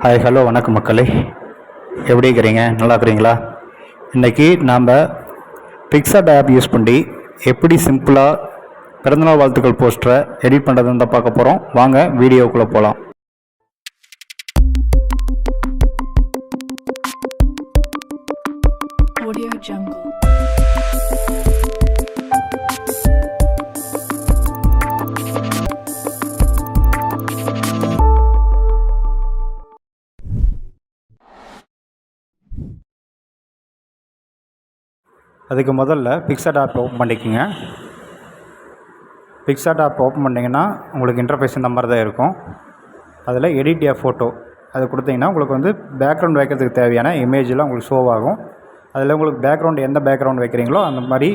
Hi hello வணக்கம் மக்களே, எப்படி இருக்கிறீங்க? நல்லா இருக்கிறீங்களா? இன்றைக்கி நாம் பிக்சட் ஆப் யூஸ் பண்ணி எப்படி சிம்பிளாக பிறந்தநாள் வாழ்த்துக்கள் போஸ்டரை எடிட் பண்ணுறதுன்னு தான் பார்க்க போகிறோம். வாங்க வீடியோக்குள்ளே போகலாம். Audio Jungle. அதுக்கு முதல்ல பிக்சட் ஆப் ஓப்பன் பண்ணிக்கோங்க. பிக்சட் ஆப் ஓப்பன் பண்ணிங்கன்னா உங்களுக்கு இன்டர்ஃபேஸ் இந்த மாதிரி தான் இருக்கும். அதில் எடிட் ஏ ஃபோட்டோ அது கொடுத்தீங்கன்னா உங்களுக்கு வந்து பேக்ரவுண்ட் வைக்கிறதுக்கு தேவையான இமேஜெலாம் உங்களுக்கு ஷோ ஆகும். அதில் உங்களுக்கு பேக்ரவுண்ட் எந்த பேக்ரவுண்ட் வைக்கிறீங்களோ அந்த மாதிரி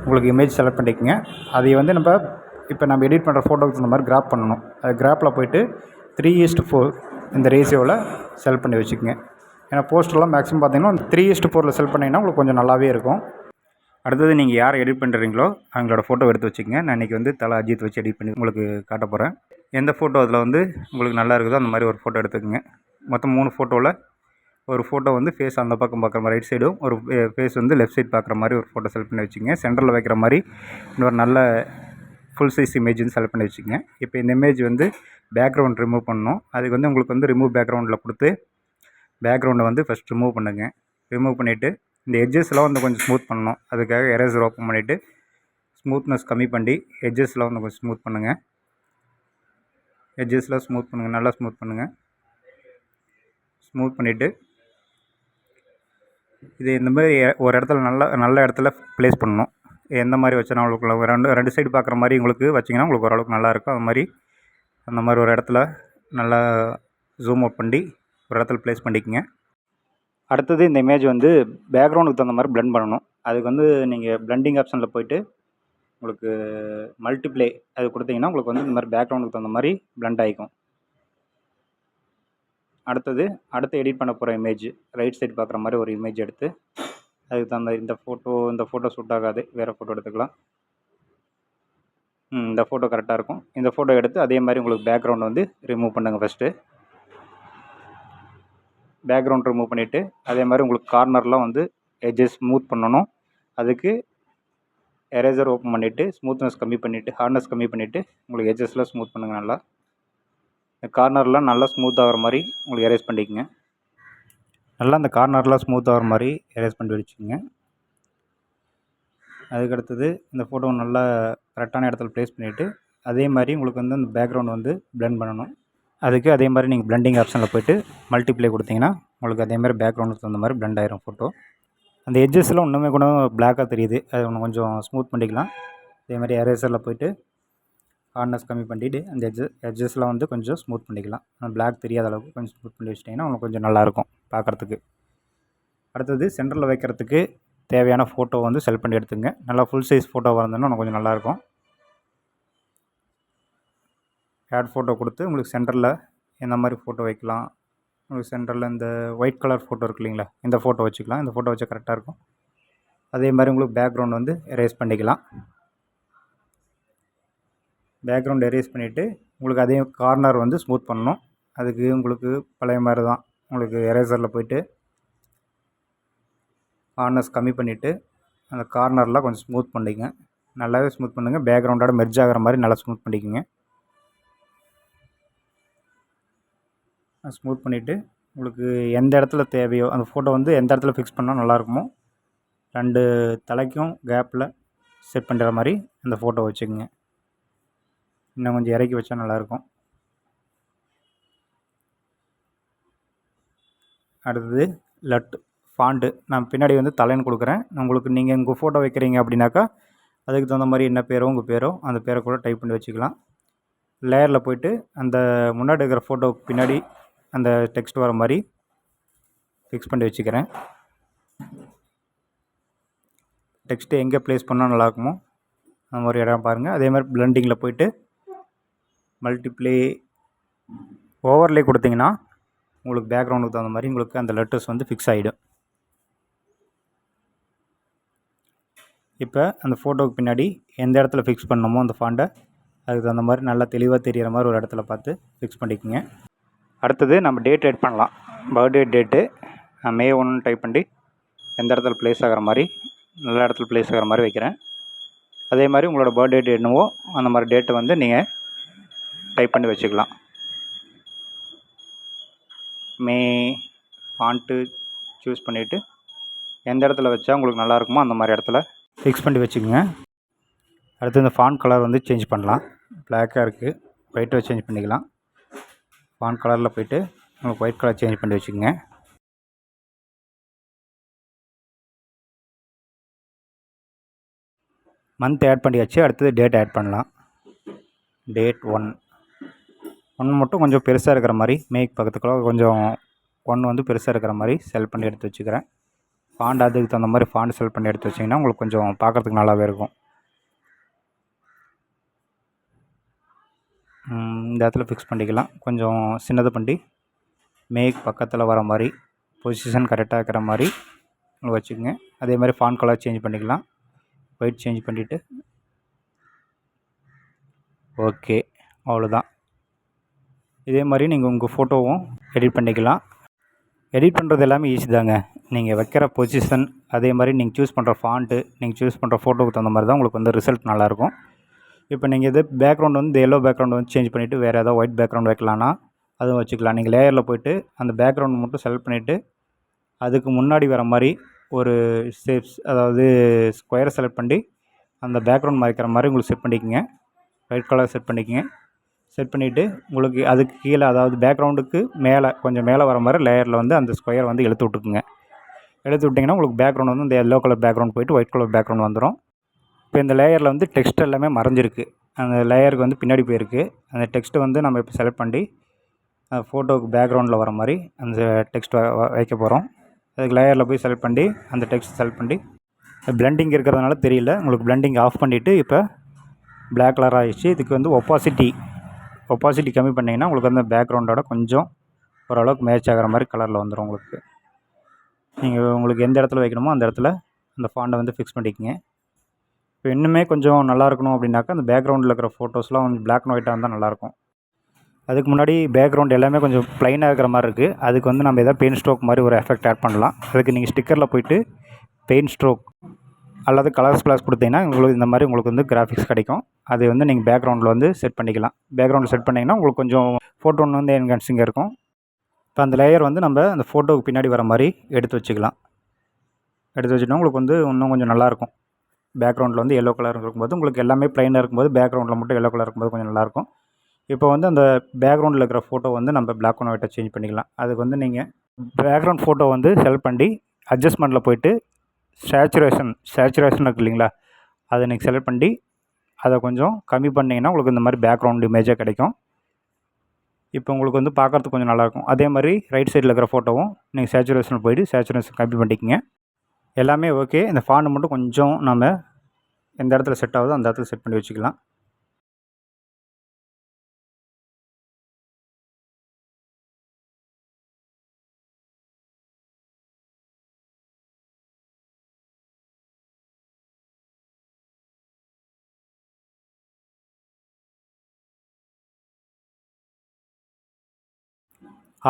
உங்களுக்கு இமேஜ் செலக்ட் பண்ணிக்கோங்க. அதை வந்து நம்ம எடிட் பண்ணுற ஃபோட்டோவுக்கு இந்த மாதிரி கிராப் பண்ணணும். அது கிராப்பில் போய்ட்டு 3:4 இந்த ரேஷியோவில் செலக்ட் பண்ணி வச்சுக்கோங்க. ஏன்னா போஸ்டர்லாம் மேக்ஸிமம் பார்த்தீங்கன்னா 3:4 செலக்ட் பண்ணிங்கன்னா உங்களுக்கு கொஞ்சம் நல்லாவே இருக்கும். அடுத்தது நீங்கள் யாரை எடிட் பண்ணுறீங்களோ அவங்களோட ஃபோட்டோ எடுத்து வச்சுக்கோங்க. நான் இன்றைக்கி வந்து தலை அஜித் வச்சு எடிட் பண்ணி உங்களுக்கு காட்ட போகிறேன். எந்த ஃபோட்டோ அதில் வந்து உங்களுக்கு நல்லா இருக்குதோ அந்த மாதிரி ஒரு ஃபோட்டோ எடுத்துக்கோங்க. மொத்தம் 3 ஃபோட்டோவில் ஒரு ஃபோட்டோ வந்து ஃபேஸ் அந்த பக்கம் பார்க்குற மாதிரி ரைட் சைடும், ஒரு ஃபேஸ் வந்து லெஃப்ட் சைட் பார்க்குற மாதிரி ஒரு ஃபோட்டோ செலக்ட் பண்ணி வச்சுக்கோங்க. சென்டரில் வைக்கிற மாதிரி இன்னொரு நல்ல ஃபுல் சைஸ் இமேஜ்னு செலக்ட் பண்ணி வச்சுக்கோங்க. இப்போ இந்த இமேஜ் வந்து பேக்ரவுண்ட் ரிமூவ் பண்ணணும். அதுக்கு வந்து உங்களுக்கு வந்து ரிமூவ் பேக்ரவுண்டில் கொடுத்து பேக்ரவுண்டை வந்து ஃபஸ்ட் ரிமூவ் பண்ணுங்கள். ரிமூவ் பண்ணிவிட்டு இந்த எட்ஜஸ்லாம் வந்து கொஞ்சம் ஸ்மூத் பண்ணணும். அதுக்காக எரேசர் ஓப்பன் பண்ணிவிட்டு ஸ்மூத்னஸ் கம்மி பண்ணி எட்ஜஸ்லாம் வந்து கொஞ்சம் ஸ்மூத் பண்ணுங்கள். எட்ஜஸ்லாம் ஸ்மூத் பண்ணுங்கள், நல்லா ஸ்மூத் பண்ணுங்கள். ஸ்மூத் பண்ணிவிட்டு இது இந்த மாதிரி ஒரு இடத்துல நல்ல இடத்துல ப்ளேஸ் பண்ணணும். எந்த மாதிரி வச்சோன்னா உங்களுக்கு ரெண்டு சைடு பார்க்குற மாதிரி உங்களுக்கு வச்சிங்கன்னா உங்களுக்கு ஓரளவுக்கு நல்லாயிருக்கும். அந்த மாதிரி ஒரு இடத்துல நல்லா ஜூம் அவுட் பண்ணி ஒரு இடத்துல ப்ளேஸ் பண்ணிக்கோங்க. அடுத்தது இந்த இமேஜ் வந்து பேக்ரவுண்டுக்கு தகுந்த மாதிரி பிளெண்ட் பண்ணணும். அதுக்கு வந்து நீங்கள் பிளெண்டிங் ஆப்ஷனில் போய்ட்டு உங்களுக்கு மல்டிப்ளே அது கொடுத்தீங்கன்னா உங்களுக்கு வந்து இந்த மாதிரி பேக்ரவுண்டுக்கு தகுந்த மாதிரி பிளெண்ட் ஆகிக்கும். அடுத்து எடிட் பண்ண போகிற இமேஜ் ரைட் சைடு பார்க்குற மாதிரி ஒரு இமேஜ் எடுத்து அதுக்கு தகுந்த இந்த ஃபோட்டோ சூட் ஆகாது, வேறு ஃபோட்டோ எடுத்துக்கலாம். இந்த ஃபோட்டோ கரெக்டாக இருக்கும். இந்த ஃபோட்டோ எடுத்து அதே மாதிரி உங்களுக்கு பேக்ரவுண்ட் வந்து ரிமூவ் பண்ணுங்கள். ஃபஸ்ட்டு பேக்ரவுண்ட் ரிமூவ் பண்ணிவிட்டு அதே மாதிரி உங்களுக்கு கார்னர்லாம் வந்து எட்ஜஸ் ஸ்மூத் பண்ணணும். அதுக்கு எரேசர் ஓப்பன் பண்ணிவிட்டு ஸ்மூத்னஸ் கம்மி பண்ணிவிட்டு ஹார்ட்னஸ் கம்மி பண்ணிவிட்டு உங்களுக்கு எட்ஜஸ்லாம் ஸ்மூத் பண்ணுங்கள். நல்லா இந்த கார்னர்லாம் நல்லா ஸ்மூத் ஆகிற மாதிரி உங்களுக்கு எரேஸ் பண்ணிக்கோங்க. நல்லா அந்த கார்னர்லாம் ஸ்மூத் ஆகிற மாதிரி எரேஸ் பண்ணி வச்சுக்கோங்க. அதுக்கடுத்தது இந்த ஃபோட்டோ நல்லா கரெக்டான இடத்துல ப்ளேஸ் பண்ணிவிட்டு அதே மாதிரி உங்களுக்கு வந்து அந்த பேக்ரவுண்ட் வந்து பிளெண்ட் பண்ணணும். அதுக்கு அதே மாதிரி நீங்கள் பிளெண்டிங் ஆப்ஷனில் போய்ட்டு மல்டிப்ளே கொடுத்தீங்கன்னா உங்களுக்கு அதே மாதிரி பேக்ரவுண்டுக்கு தகுந்த மாதிரி பிளெண்ட் ஆயிரும் ஃபோட்டோ. அந்த எட்ஜஸ்லாம் இன்னுமே கூட பிளாக்காக தெரியுது, அது ஒன்று கொஞ்சம் ஸ்மூத் பண்ணிக்கலாம். அதே மாதிரி எரேசரில் போய்ட்டு ஹார்ட்னஸ் கம்மி பண்ணிவிட்டு அந்த எட்ஜஸ்லாம் வந்து கொஞ்சம் ஸ்மூத் பண்ணிக்கலாம். அந்த பிளாக் தெரியாத அளவுக்கு கொஞ்சம் ஸ்மூத் பண்ணி வச்சிட்டிங்கன்னா உங்களுக்கு கொஞ்சம் நல்லாயிருக்கும் பார்க்குறதுக்கு. அடுத்தது சென்டரில் வைக்கிறதுக்கு தேவையான ஃபோட்டோ வந்து செலக்ட் பண்ணி எடுத்துங்க. நல்லா ஃபுல் சைஸ் ஃபோட்டோ வந்தோன்னா இன்னும் கொஞ்சம் நல்லாயிருக்கும். ஆட் ஃபோட்டோ கொடுத்து உங்களுக்கு சென்டரில் எந்த மாதிரி ஃபோட்டோ வைக்கலாம். உங்களுக்கு சென்டரில் இந்த ஒயிட் கலர் ஃபோட்டோ இருக்கு இல்லைங்களா, இந்த ஃபோட்டோ வச்சுக்கலாம். இந்த ஃபோட்டோ வச்சா கரெக்டாக இருக்கும். அதே மாதிரி உங்களுக்கு பேக்ரவுண்ட் வந்து எரேஸ் பண்ணிக்கலாம். பேக்ரவுண்ட் எரேஸ் பண்ணிவிட்டு உங்களுக்கு அதே கார்னர் வந்து ஸ்மூத் பண்ணணும். அதுக்கு உங்களுக்கு பழைய மாதிரி தான் உங்களுக்கு எரேசரில் போய்ட்டு ஹார்ட்னஸ் கம்மி பண்ணிவிட்டு அந்த கார்னர்லாம் கொஞ்சம் ஸ்மூத் பண்ணிக்கங்க. நல்லாவே ஸ்மூத் பண்ணுங்கள். பேக்ரவுண்டோட மெர்ஜ் ஆகிற மாதிரி நல்லா ஸ்மூத் பண்ணிக்கோங்க. ஸ்மூத் பண்ணிவிட்டு உங்களுக்கு எந்த இடத்துல தேவையோ அந்த ஃபோட்டோ வந்து எந்த இடத்துல ஃபிக்ஸ் பண்ணால் நல்லாயிருக்குமோ 2 தலைக்கும் கேப்பில் செட் பண்ணுற மாதிரி அந்த ஃபோட்டோ வச்சுக்கோங்க. இன்னும் கொஞ்சம் இறக்கி வச்சா நல்லாயிருக்கும். அடுத்தது ஃபாண்ட்டு நான் பின்னாடி வந்து தலைன்னு கொடுக்குறேன். உங்களுக்கு நீங்கள் உங்கள் ஃபோட்டோ வைக்கிறீங்க அப்படின்னாக்கா அதுக்கு தகுந்த மாதிரி என்ன பேரோ உங்கள் பேரோ அந்த பேரை கூட டைப் பண்ணி வச்சுக்கலாம். லேயரில் போய்ட்டு அந்த முன்னாடி இருக்கிற ஃபோட்டோவுக்கு பின்னாடி அந்த டெக்ஸ்ட் வர மாதிரி ஃபிக்ஸ் பண்ணி வச்சுக்கிறேன். டெக்ஸ்ட்டு எங்கே ப்ளேஸ் பண்ணால் நல்லாயிருக்குமோ அந்த மாதிரி இடம் பாருங்கள். அதே மாதிரி பிளெண்டிங்கில் போய்ட்டு மல்டிப்ளே ஓவர்லே கொடுத்தீங்கன்னா உங்களுக்கு பேக்ரவுண்டுக்கு தகுந்த மாதிரி உங்களுக்கு அந்த லெட்டர்ஸ் வந்து ஃபிக்ஸ் ஆகிடும். இப்போ அந்த ஃபோட்டோவுக்கு பின்னாடி எந்த இடத்துல ஃபிக்ஸ் பண்ணணுமோ அந்த ஃபாண்ட்டை அதுக்கு தகுந்த மாதிரி நல்லா தெளிவாக தெரிகிற மாதிரி ஒரு இடத்துல பார்த்து ஃபிக்ஸ் பண்ணிக்கோங்க. அடுத்தது நம்ம டேட் ஆட் பண்ணலாம். பர்த்டே டேட்டு May 1 டைப் பண்ணி எந்த இடத்துல ப்ளேஸ் ஆகிற மாதிரி, நல்ல இடத்துல ப்ளேஸ் ஆகிற மாதிரி வைக்கிறேன். அதே மாதிரி உங்களோட பர்த்டே டேட் என்னவோ அந்த மாதிரி டேட்டை வந்து நீங்கள் டைப் பண்ணி வச்சுக்கலாம். மே ஃபாண்ட்டு சூஸ் பண்ணிவிட்டு எந்த இடத்துல வச்சா உங்களுக்கு நல்லா இருக்குமோ அந்த மாதிரி இடத்துல ஃபிக்ஸ் பண்ணி வச்சுக்கோங்க. அடுத்து இந்த ஃபாண்ட் கலர் வந்து சேஞ்ச் பண்ணலாம். பிளாக்காக இருக்குது, ஒயிட்டை சேஞ்ச் பண்ணிக்கலாம். ஃபாண்ட் கலரில் போய்ட்டு உங்களுக்கு ஒயிட் கலர் சேஞ்ச் பண்ணி வச்சுக்கோங்க. மந்த் ஆட் பண்ணியாச்சு. அடுத்தது டேட் ஆட் பண்ணலாம். டேட் 1 மட்டும் கொஞ்சம் பெருசாக இருக்கிற மாதிரி, மேக் பக்கத்துக்குள்ள கொஞ்சம் 1 வந்து பெருசாக இருக்கிற மாதிரி செலக்ட் பண்ணி எடுத்து வச்சுக்கிறேன். ஃபாண்ட் அதுக்கு தகுந்த மாதிரி ஃபாண்ட் செலக்ட் பண்ணி எடுத்து வச்சிங்கன்னா உங்களுக்கு கொஞ்சம் பார்க்குறதுக்கு நல்லாவே இருக்கும். இந்த இடத்துல ஃபிக்ஸ் பண்ணிக்கலாம். கொஞ்சம் சின்னது பண்ணி மேக் பக்கத்தில் வர மாதிரி பொசிஷன் கரெக்டாக இருக்கிற மாதிரி வச்சுக்கோங்க. அதே மாதிரி ஃபாண்ட் கலர் சேஞ்ச் பண்ணிக்கலாம். ஒயிட் சேஞ்ச் பண்ணிவிட்டு ஓகே, அவ்வளோதான். இதே மாதிரி நீங்கள் உங்கள் ஃபோட்டோவும் எடிட் பண்ணிக்கலாம். எடிட் பண்ணுறது எல்லாமே ஈஸி தாங்க. நீங்கள் வைக்கிற பொசிஷன், அதே மாதிரி நீங்கள் சூஸ் பண்ணுற ஃபாண்ட்டு, நீங்கள் சூஸ் பண்ணுற ஃபோட்டோவுக்கு தகுந்த மாதிரி தான் உங்களுக்கு வந்து ரிசல்ட் நல்லாயிருக்கும். இப்போ நீங்கள் இது பேக்ரவுண்ட் வந்து எல்லோ பேக்ரவுண்ட் வந்து சேஞ்ச் பண்ணிவிட்டு வேறு ஏதாவது ஒயிட் பேக்ரவுண்ட் வைக்கலான்னா அதுவும் வச்சுக்கலாம். நீங்கள் லேயரில் போய்ட்டு அந்த பேக்ரவுண்ட் மட்டும் செலக்ட் பண்ணிவிட்டு அதுக்கு முன்னாடி வர மாதிரி ஒரு ஷேப்ஸ், அதாவது ஸ்கொயரை செலக்ட் பண்ணி அந்த பேக்ரவுண்ட் மறைக்கிற மாதிரி உங்களுக்கு செட் பண்ணிக்கோங்க. ஒயிட் கலர் செட் பண்ணிக்கோங்க. செட் பண்ணிவிட்டு உங்களுக்கு அதுக்கு கீழே, அதாவது பேக்ரவுண்டுக்கு மேலே கொஞ்சம் மேலே வர மாதிரி லேயரில் வந்து அந்த ஸ்கொயர் வந்து இழுத்து விட்டுக்குங்க. இழுத்து விட்டிங்கன்னா உங்களுக்கு பேக்ரவுண்ட் வந்து இந்த எல்லோ கலர் பேக்ரவுண்ட் போய்ட்டு ஒயிட் கலர் பேக்ரவுண்ட் வந்துடும். இப்போ இந்த லேயரில் வந்து டெக்ஸ்ட் எல்லாமே மறைஞ்சிருக்கு. அந்த லேயருக்கு வந்து பின்னாடி போயிருக்கு. அந்த டெக்ஸ்ட்டை வந்து நம்ம இப்போ செலக்ட் பண்ணி ஃபோட்டோவுக்கு பேக்ரவுண்டில் வர மாதிரி அந்த டெக்ஸ்ட் வைக்க போகிறோம். அதுக்கு லேயரில் போய் செலக்ட் பண்ணி அந்த டெக்ஸ்ட் செலக்ட் பண்ணி பிளெண்டிங் இருக்கிறதுனால தெரியல. உங்களுக்கு பிளெண்டிங் ஆஃப் பண்ணிவிட்டு இப்போ பிளாக் கலர் ஆகிடுச்சு. இதுக்கு வந்து ஒப்பாசிட்டி கம்மி பண்ணிங்கன்னா உங்களுக்கு அந்த பேக்ரவுண்டோட கொஞ்சம் ஓரளவுக்கு மேட்ச் ஆகிற மாதிரி கலரில் வந்துடும். உங்களுக்கு எந்த இடத்துல வைக்கணுமோ அந்த இடத்துல அந்த ஃபாண்டை வந்து ஃபிக்ஸ் பண்ணிக்கோங்க. இப்போ இன்னுமே கொஞ்சம் நல்லா இருக்கணும் அப்படின்னாக்கா அந்த பேக்ரவுண்டில் இருக்கிற ஃபோட்டோஸ்லாம் கொஞ்சம் பிளாக் அண்ட் ஒயிட்டாக இருந்தால் நல்லாயிருக்கும். அதுக்கு முன்னாடி பேக்ரவுண்ட் எல்லாமே கொஞ்சம் ப்ளைனாக இருக்கிற மாதிரி இருக்குது. அதுக்கு வந்து நம்ம எதாவது பெயிண்ட் ஸ்ட்ரோக் மாதிரி ஒரு எஃபெக்ட் ஆட் பண்ணலாம். அதுக்கு நீங்கள் ஸ்டிக்கரில் போய்ட்டு பெயிண்ட் ஸ்ட்ரோக் அல்லது கலர் ஸ்ப்ளாஷ் கொடுத்தீங்கன்னா உங்களுக்கு இந்த மாதிரி உங்களுக்கு வந்து கிராஃபிக்ஸ் கிடைக்கும். அது வந்து நீங்கள் பேக்ரவுண்டில் வந்து செட் பண்ணிக்கலாம். பேக்ரவுண்டில் செட் பண்ணிங்கன்னா உங்களுக்கு கொஞ்சம் ஃபோட்டோ ஒன்று வந்து என்ஹான்சிங்காக இருக்கும். இப்போ அந்த லேயர் வந்து நம்ம அந்த ஃபோட்டோவுக்கு பின்னாடி வர மாதிரி எடுத்து வச்சுக்கலாம். எடுத்து வச்சுட்டோம் உங்களுக்கு வந்து இன்னும் கொஞ்சம் நல்லாயிருக்கும். பேக்ரவுண்டில் வந்து எல்லோ கலர் இருக்கும்போது உங்களுக்கு எல்லாமே ப்ளைனாக இருக்கும்போது பேக்ரவுண்டில் மட்டும் எல்லோ கலர் இருக்கும்போது கொஞ்சம் நல்லாயிருக்கும். இப்போ வந்து அந்த பேக்ரவுண்டில் இருக்கிற ஃபோட்டோ வந்து நம்ம பிளாக் அண்ட் ஒயிட்டாக சேஞ்ச் பண்ணிக்கலாம். அதுக்கு வந்து நீங்கள் பேக்ரவுண்ட் ஃபோட்டோ வந்து செலக்ட் பண்ணி அட்ஜஸ்ட்மெண்ட்டில் போய்ட்டு சேச்சுரேஷன் இருக்குது இல்லைங்களா, அதை நீங்கள் செலக்ட் பண்ணி அதை கொஞ்சம் கம்மி பண்ணிங்கன்னா உங்களுக்கு இந்த மாதிரி பேக்ரவுண்ட் இமேஜாக கிடைக்கும். இப்போ உங்களுக்கு வந்து பார்க்குறதுக்கு கொஞ்சம் நல்லாயிருக்கும். அதே மாதிரி ரைட் சைடில் இருக்கிற ஃபோட்டோவும் நீங்கள் சேச்சுரேஷனில் போய்ட்டு சேச்சுரேஷன் கம்மி பண்ணிக்கோங்க. எல்லாமே ஓகே. இந்த ஃபாண்ட் மட்டும் கொஞ்சம் நம்ம எந்த இடத்துல செட் ஆகுதோ அந்த இடத்துல செட் பண்ணி வச்சுக்கலாம்.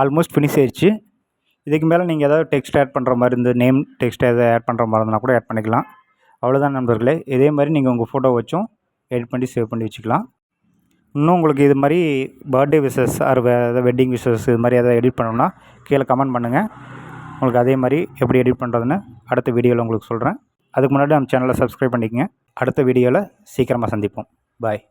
ஆல்மோஸ்ட் ஃபினிஷ் ஆயிடுச்சு. இதுக்கு மேலே நீங்கள் ஏதாவது டெக்ஸ்ட் ஆட் பண்ணுற மாதிரி இருந்து நேம் டெக்ஸ்ட் எதாவது ஆட் பண்ணுற மாதிரி இருந்தால் கூட ஆட் பண்ணிக்கலாம். அவ்வளோதான் நண்பர்களே. இதே மாதிரி நீங்கள் உங்கள் ஃபோட்டோ வச்சும் எடிட் பண்ணி சேவ் பண்ணி வச்சுக்கலாம். இன்னும் உங்களுக்கு இது மாதிரி birthday wishes or wedding wishes இது மாதிரி எதாவது எடிட் பண்ணணும்னா கீழே கமெண்ட் பண்ணுங்கள். உங்களுக்கு அதே மாதிரி எப்படி எடிட் பண்ணுறதுன்னு அடுத்த வீடியோவில் உங்களுக்கு சொல்கிறேன். அதுக்கு முன்னாடி நம்ம சேனலை சப்ஸ்கிரைப் பண்ணிக்கங்க. அடுத்த வீடியோவில் சீக்கிரமாக சந்திப்போம். பாய்.